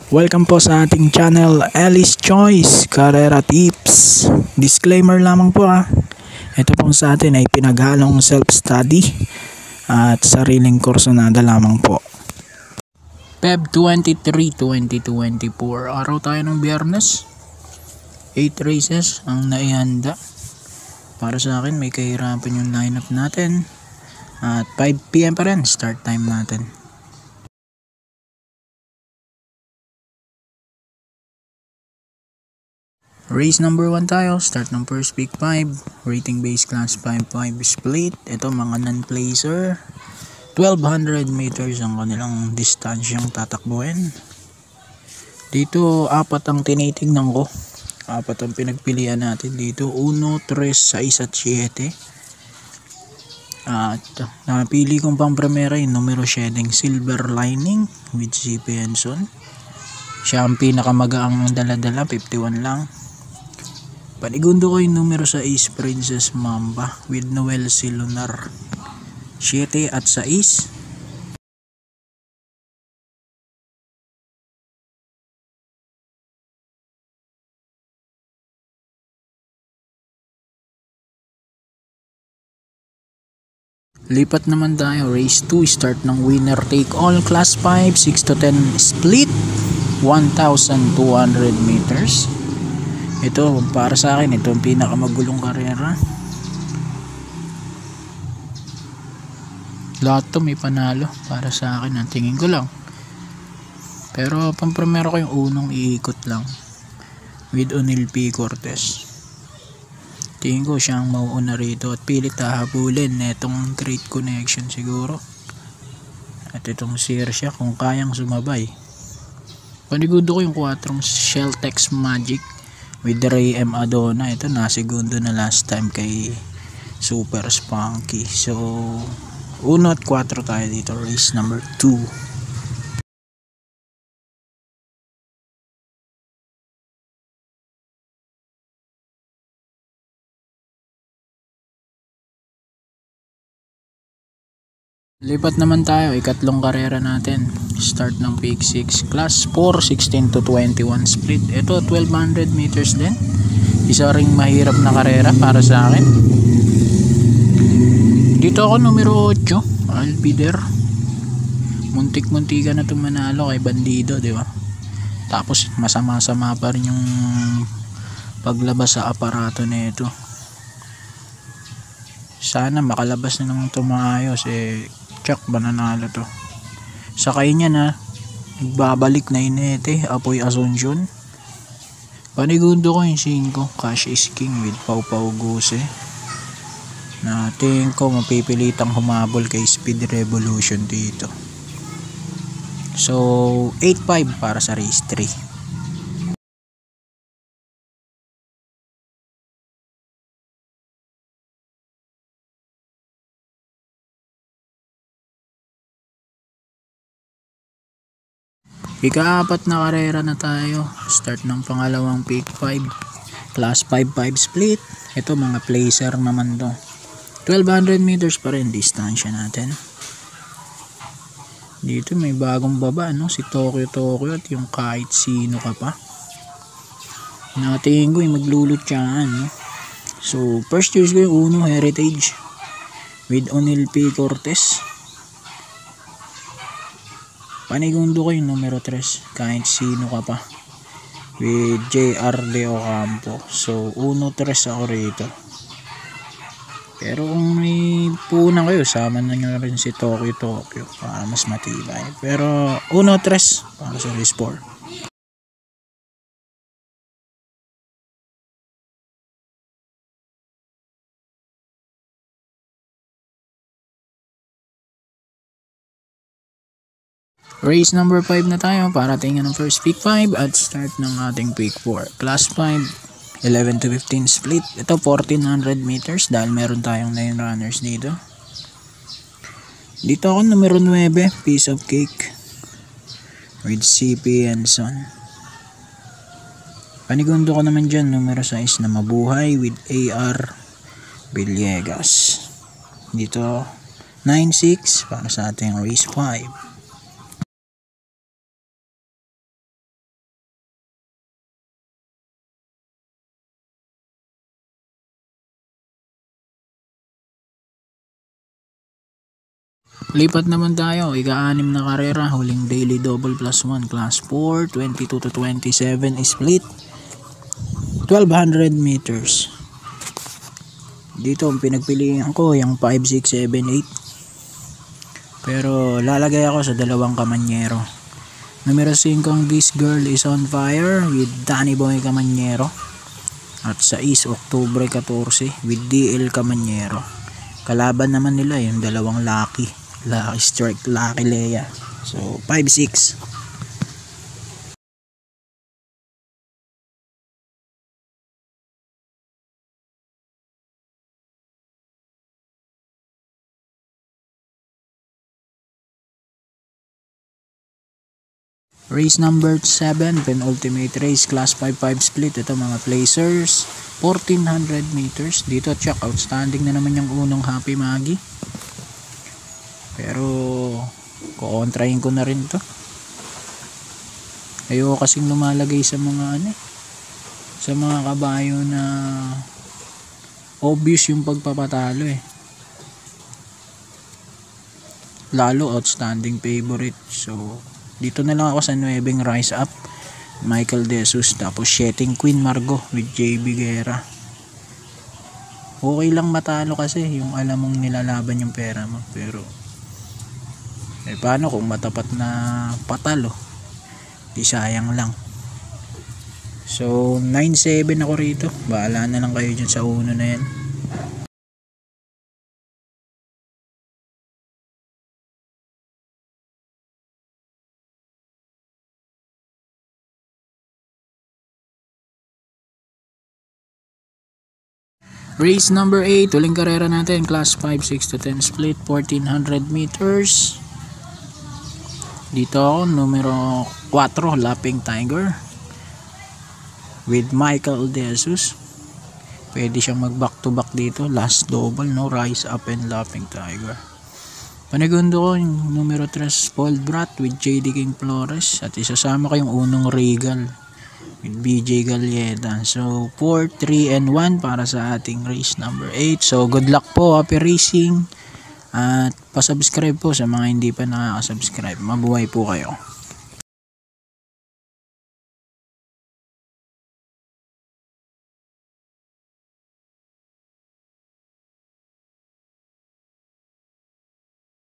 Welcome po sa ating channel, Ellis Choice Carrera Tips. Disclaimer lamang po Ito pong sa atin ay pinaghalong self-study at sariling kursunada lamang po. Feb 23, 2024. Araw tayo ng Biyernes. 8 races ang naihanda. Para sa akin may kahirapan yung lineup natin. At 5 PM pa rin start time natin. Race number 1 tayo, start ng first pick 5, rating base class 5-5 split. Ito mga non-placer, 1200 meters ang kanilang distansyang tatakbuhin. Dito 4 ang tinitingnan ko, 4 ang pinagpilian natin dito, 1, 3, 6 at 7. At napili kong pang primera yung numero 7, Silver Lining with CP Henson. Siya ang pinakamagaang dala-dala, 51 lang. Panigundo ko yung numero 6, Princess Mamba with Noel Silunar, 7 at 6. Lipat naman tayo, race 2, start ng winner take all, class 5, 6 to 10 split, 1,200 meters. Ito para sa akin, ito ang pinakamagulong karera. Lahat to may panalo para sa akin, ang tingin ko lang. Pero pampremero ko yung unong iikot lang with O'Neil P. Cortez. Tingin ko siyang mauuna rito at pilit hahabulin netong Great Connection siguro. At itong Searsia kung kayang sumabay. Panigundo ko yung 4 Sheltex Magic with Ray M. Adona. Ito nasigundo na last time kay Super Spunky. So 1 at 4 tayo dito, race number 2. Lipat naman tayo, ikatlong karera natin. Start ng pick 6, class 4, 16 to 21 split. Ito 1200 meters din. Isa ring mahirap na karera para sa akin. Dito ako numero 8, Albider. Muntik-muntika na itong manalo kay Bandido, di ba? Tapos masama-sama pa rin yung paglabas sa aparato nito. Sana makalabas na ng tumaayos, check ba nanalo to. Sakay niya na nagbabalik na Inete, Apoy Asuncion. Panigundo ko yung 5, Cash is King with Pau Pau Guse. Na tingin ko mapipilitang humabol kay Speed Revolution dito. So 8-5 para sa race 3. Ika-4 na karera na tayo. Start ng pangalawang pick 5, class 5-5 split. Ito mga placer naman to. 1200 meters pa rin distansya natin. Dito may bagong baba, no? Si Tokyo at yung kahit sino ka pa. Natingin ko yung maglulutsaan, no? So first choice ko yung 1, Heritage with O'Neil P. Cortez. Panigundo ko yung numero 3, kahit sino ka pa, with JR De Ocampo. So 1-3 ako rito. Pero kung may punan kayo, sama na nyo rin si Tokyo para mas matibay. Pero 1-3 para sa race 4. Race number 5 na tayo para tingnan ng first pick 5 at start ng ating pick 4. Class 5, 11 to 15 split. Ito 1400 meters dahil meron tayong 9 runners dito. Dito ako numero 9, Piece of Cake with CP Henson. Panigundo ko naman dyan numero 6 na Mabuhay with AR Villegas. Dito 9-6 para sa ating race 5. Lipat naman tayo, ika-6 na karera, huling daily double plus 1, class 4, 22 to 27 split, 1200 meters. Dito ang pinagpilihan ko yung 5, 6, 7, 8. Pero lalagay ako sa dalawang Camanyero. Numero 5 ang This Girl is on Fire with Danny Boy Camanyero. At sa Octubre 14 with DL Camanyero. Kalaban naman nila yung dalawang Lucky Strike, Lucky Leia. So 5-6. Race number 7, penultimate race, class 5-5 split. Ito mga placers, 1400 meters. Dito check, outstanding na naman yung unong Happy Maggie. Pero kukontrahin ko na rin to. Ayoko kasing lumalagay sa mga sa mga kabayo na obvious yung pagpapatalo lalo outstanding favorite. So dito na lang ako sa 9 Rise Up, Michael De Jesus, tapos 7 Queen Margot with JB Guerra. Okay lang matalo kasi yung alam mong nilalaban yung pera mo, pero paano kung matapat na patalo, di sayang lang. So 9-7 ako rito, bahala na lang kayo dyan sa uno na yan. Race number 8, huling karera natin, class 5, 6 to 10 split, 1400 meters. Dito ako, numero 4, Lapping Tiger with Michael De Jesus. Pwede siyang mag back to back dito, last double, no? Rise Up and Lapping Tiger. Panigundo ko yung numero 3, Spoiled Brat with JD King Flores. At isasama ko yung unong Regal with BJ Galleta. So 4, 3, and 1 para sa ating race number 8. So good luck po, happy racing. At pasubscribe po sa mga hindi pa nakaka-subscribe. Mabuhay po kayo.